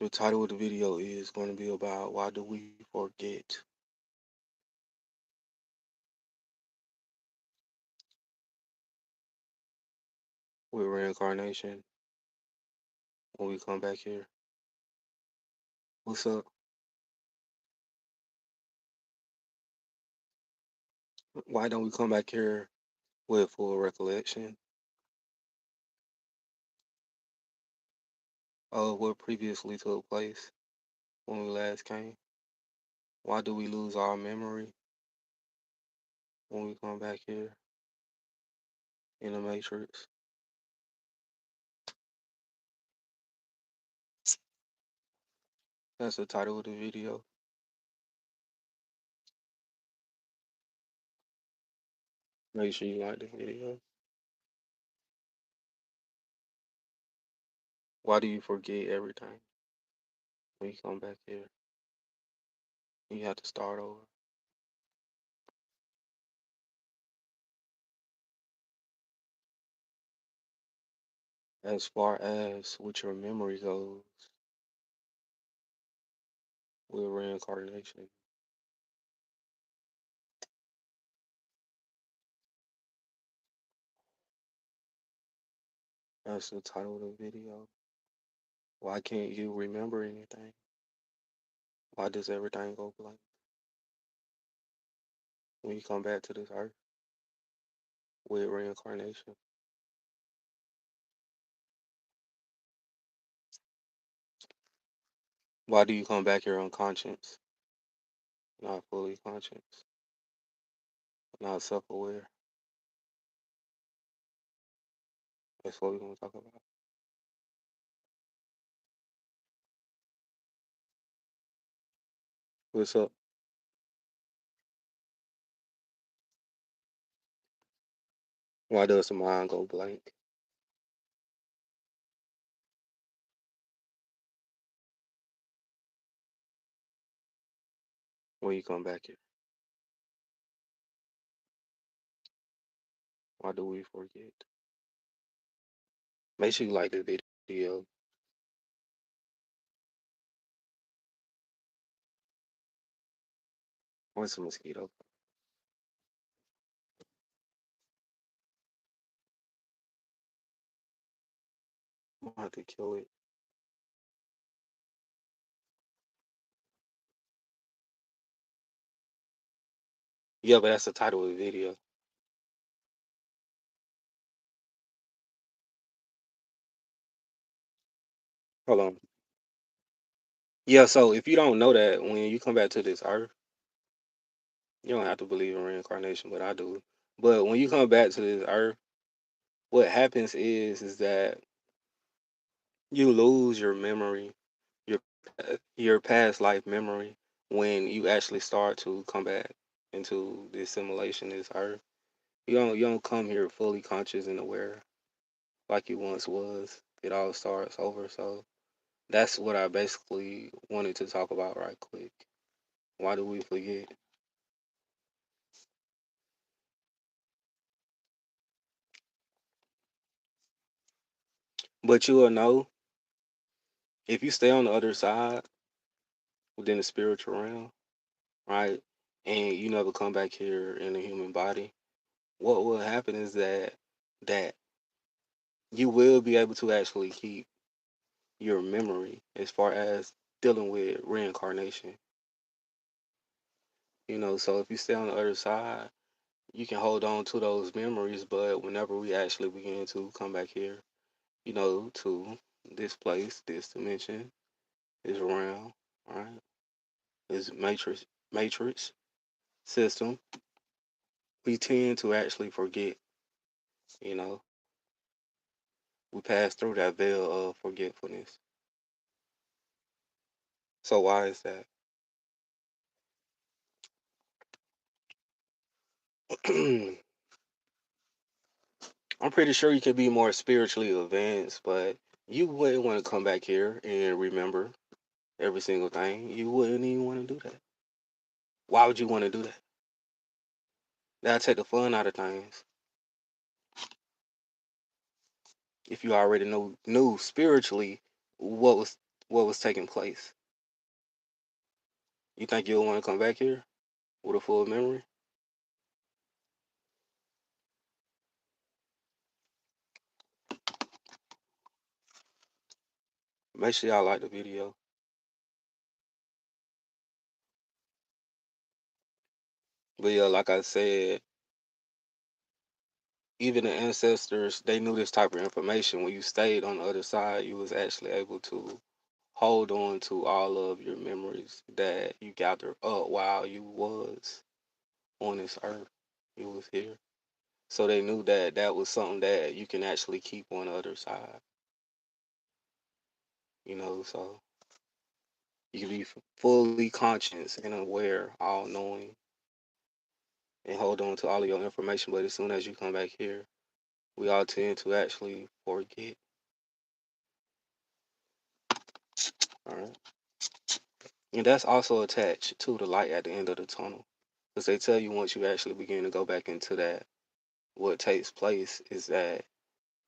The title of the video is going to be about why do we forget with reincarnation when we come back here. What's up? Why don't we come back here with full recollection of what previously took place when we last came? Why do we lose our memory when we come back here in the Matrix? That's the title of the video. Make sure you like the video. Why do you forget everything when you come back here? You have to start over. As far as what your memory goes with reincarnation, that's the title of the video. Why can't you remember anything? Why does everything go blank when you come back to this earth with reincarnation? Why do you come back here unconscious, not fully conscious, not self aware? That's what we're going to talk about. What's up? Why does the mind go blank when you come back here? Why do we forget? Make sure you like the video. What's a mosquito? I'm gonna have to kill it. Yeah, but that's the title of the video. Hold on. Yeah, so if you don't know that when you come back to this earth, you don't have to believe in reincarnation, but I do. But when you come back to this earth, what happens is that you lose your memory, your your past life memory when you actually start to come back into the assimilation, this earth. You don't come here fully conscious and aware like you once was. It all starts over. So that's what I basically wanted to talk about right quick. Why do we forget? But you will know if you stay on the other side within the spiritual realm, right? And you never come back here in a human body, what will happen is that you will be able to actually keep your memory as far as dealing with reincarnation. So if you stay on the other side, you can hold on to those memories, but whenever we actually begin to come back here, to this place, this dimension, this realm, right? This matrix system, we tend to actually forget, you know. We pass through that veil of forgetfulness. So why is that? I'm pretty sure you could be more spiritually advanced, but you wouldn't want to come back here and remember every single thing. You wouldn't even want to do that. Why would you want to do that? That'd take the fun out of things. If you already knew spiritually what was what was taking place. You think you'll want to come back here with a full memory? Make sure y'all like the video. But yeah, like I said, even the ancestors, they knew this type of information. When you stayed on the other side, you was actually able to hold on to all of your memories that you gathered up while you was on this earth. You was here. So they knew that that was something that you can actually keep on the other side. So you can be fully conscious and aware, all knowing, and hold on to all of your information. But as soon as you come back here, we all tend to actually forget. All right. And that's also attached to the light at the end of the tunnel. Because they tell you once you actually begin to go back into that, what takes place is that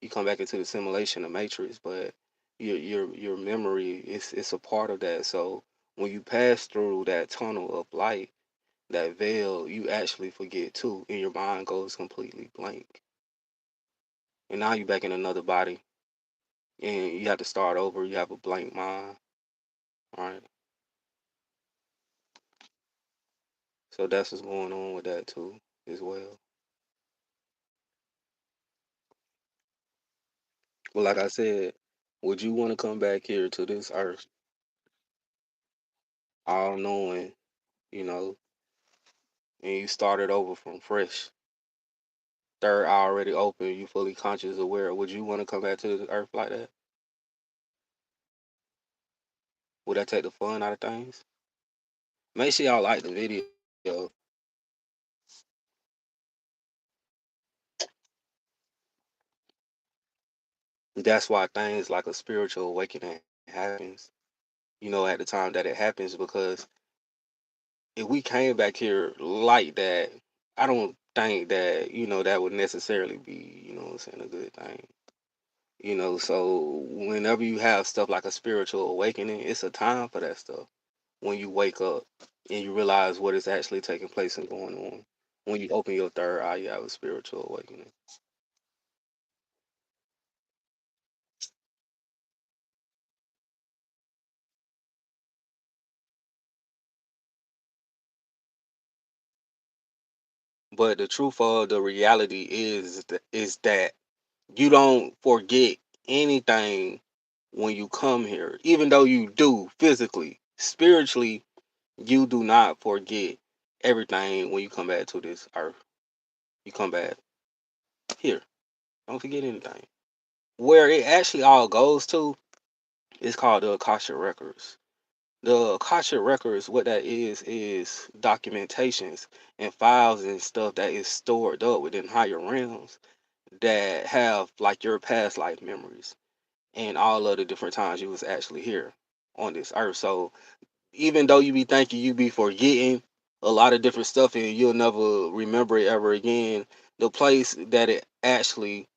you come back into the simulation, the matrix, but your memory is it's a part of that. So when you pass through that tunnel of light, that veil, you actually forget too, and your mind goes completely blank. And now you're back in another body, and you have to start over. You have a blank mind, all right? So that's what's going on with that too, as well. Well, like I said, would you want to come back here to this earth, all knowing, you know, and you started over from fresh, third eye already open, you fully conscious, aware? Would you want to come back to the earth like that? Would that take the fun out of things? Make sure y'all like the video. That's why things like a spiritual awakening happens, at the time that it happens, because if we came back here like that, I don't think that, that would necessarily be, what I'm saying, a good thing. So whenever you have stuff like a spiritual awakening, it's a time for that stuff. When you wake up and you realize what is actually taking place and going on. When you open your third eye, you have a spiritual awakening. But the truth of the reality is that you don't forget anything when you come here, even though you do physically. Spiritually, you do not forget everything when you come back to this earth. You come back here. Don't forget anything. Where it actually all goes to is called the Akasha Records. The Akasha Records, what that is documentations and files and stuff that is stored up within higher realms that have like your past life memories and all of the different times you was actually here on this earth. So even though you be thinking you be forgetting a lot of different stuff and you'll never remember it ever again, the place that it actually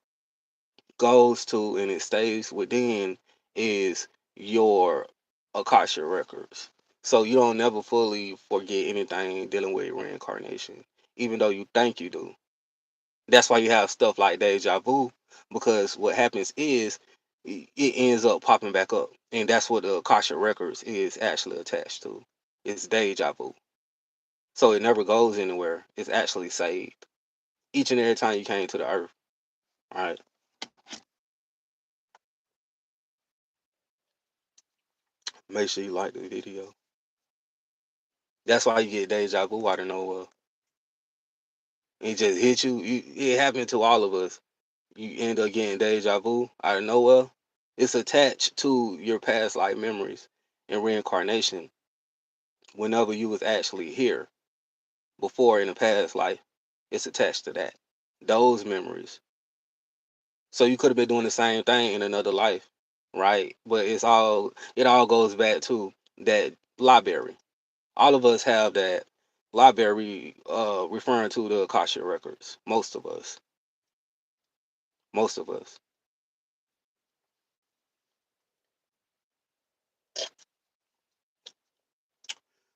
goes to and it stays within is your Akasha records. So you don't never fully forget anything dealing with reincarnation, even though you think you do. That's why you have stuff like deja vu, because what happens is it ends up popping back up. And that's what the Akasha records is actually attached to. It's deja vu. So it never goes anywhere. It's actually saved. Each and every time you came to the earth. All right. Make sure you like the video. That's why you get deja vu out of nowhere. It just hit you. It happened to all of us. You end up getting deja vu out of nowhere. It's attached to your past life memories and reincarnation. Whenever you was actually here before in a past life, it's attached to that. Those memories. So you could have been doing the same thing in another life, right? But it all goes back to that library. All of us have that library referring to the Akasha records. Most of us. Most of us.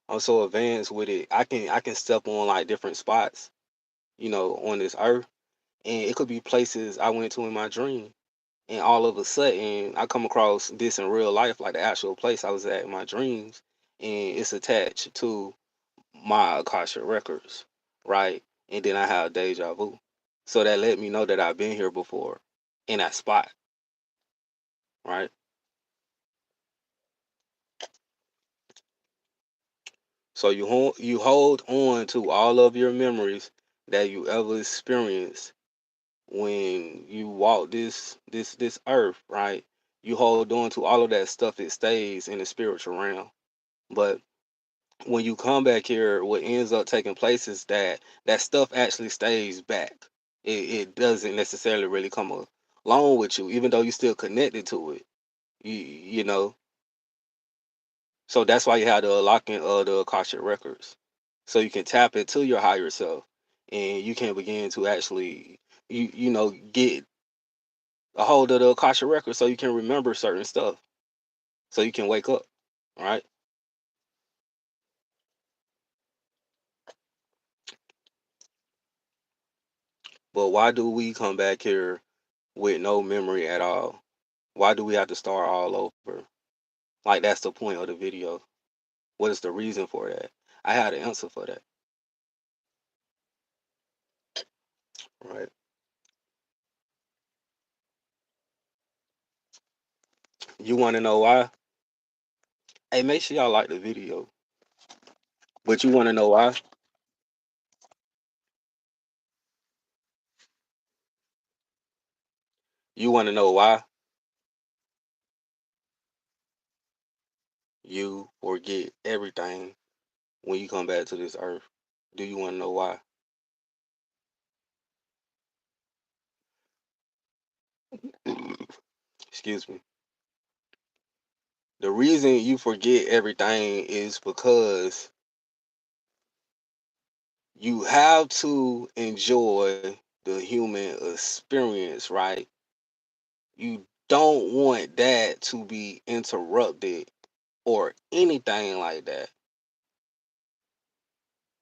I'm so advanced with it. I can step on like different spots, on this earth, and it could be places I went to in my dream. And all of a sudden, I come across this in real life, like the actual place I was at in my dreams, and it's attached to my Akasha Records, right? And then I have deja vu. So that let me know that I've been here before in that spot, right? So you hold on to all of your memories that you ever experienced when you walk this earth, right? You hold on to all of that stuff. It stays in the spiritual realm. But when you come back here, what ends up taking place is that stuff actually stays back. It doesn't necessarily really come along with you, even though you're still connected to it. You know, so that's why you have the unlocking of the Akasha records, so you can tap into your higher self, and you can begin to actually get a hold of the Akasha records, so you can remember certain stuff, so you can wake up, right? But why do we come back here with no memory at all? Why do we have to start all over? Like that's the point of the video. What is the reason for that? I had an answer for that, right? You want to know why? Hey, make sure y'all like the video. But you want to know why? You want to know why you forget everything when you come back to this earth? Do you want to know why? Excuse me. The reason you forget everything is because you have to enjoy the human experience, right? You don't want that to be interrupted or anything like that.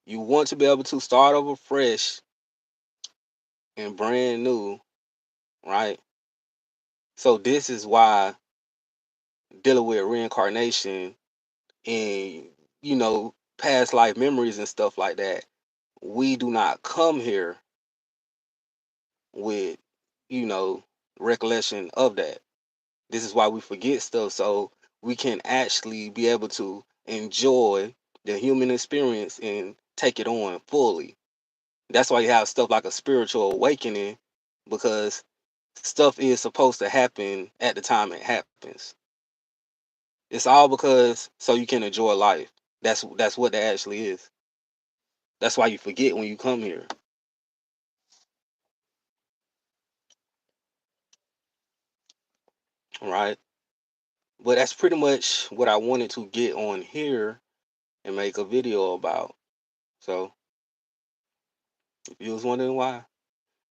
You want to be able to start over fresh and brand new, right? So this is why dealing with reincarnation and past life memories and stuff like that, we do not come here with you know recollection of that. This is why we forget stuff, so we can actually be able to enjoy the human experience and take it on fully. That's why you have stuff like a spiritual awakening, because stuff is supposed to happen at the time it happens. It's all because so you can enjoy life. That's what that actually is. That's why you forget when you come here, right? But that's pretty much what I wanted to get on here and make a video about. So if you was wondering why,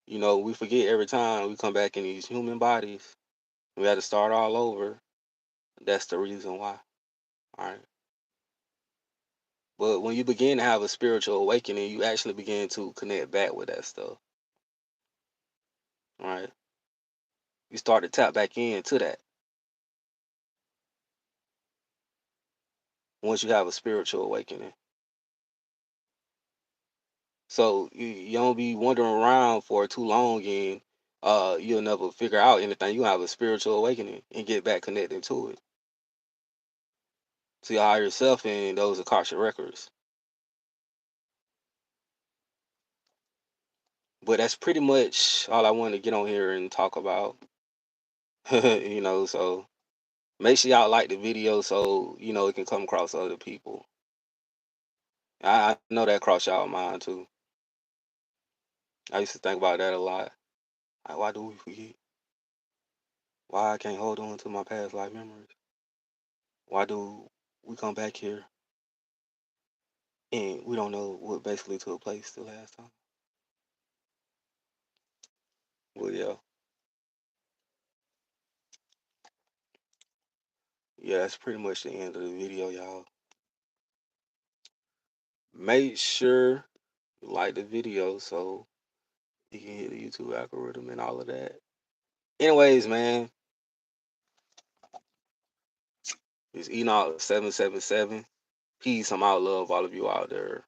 we forget every time we come back in these human bodies. We had to start all over. That's the reason why. All right. But when you begin to have a spiritual awakening, you actually begin to connect back with that stuff. All right. You start to tap back into that once you have a spiritual awakening. So you don't be wandering around for too long, and you'll never figure out anything. You have a spiritual awakening and get back connected to it. To your higher self and those Akasha records. But that's pretty much all I want to get on here and talk about. So make sure y'all like the video so it can come across other people. I know that crossed y'all mind too. I used to think about that a lot. Like, why do we forget? Why I can't hold on to my past life memories? Why do we come back here and we don't know what basically took place the last time? Well, yeah, that's pretty much the end of the video, y'all. make sure you like the video so you can hit the YouTube algorithm and all of that. Anyways, man, it's Enoch 777. Peace. I'm out. Love all of you out there.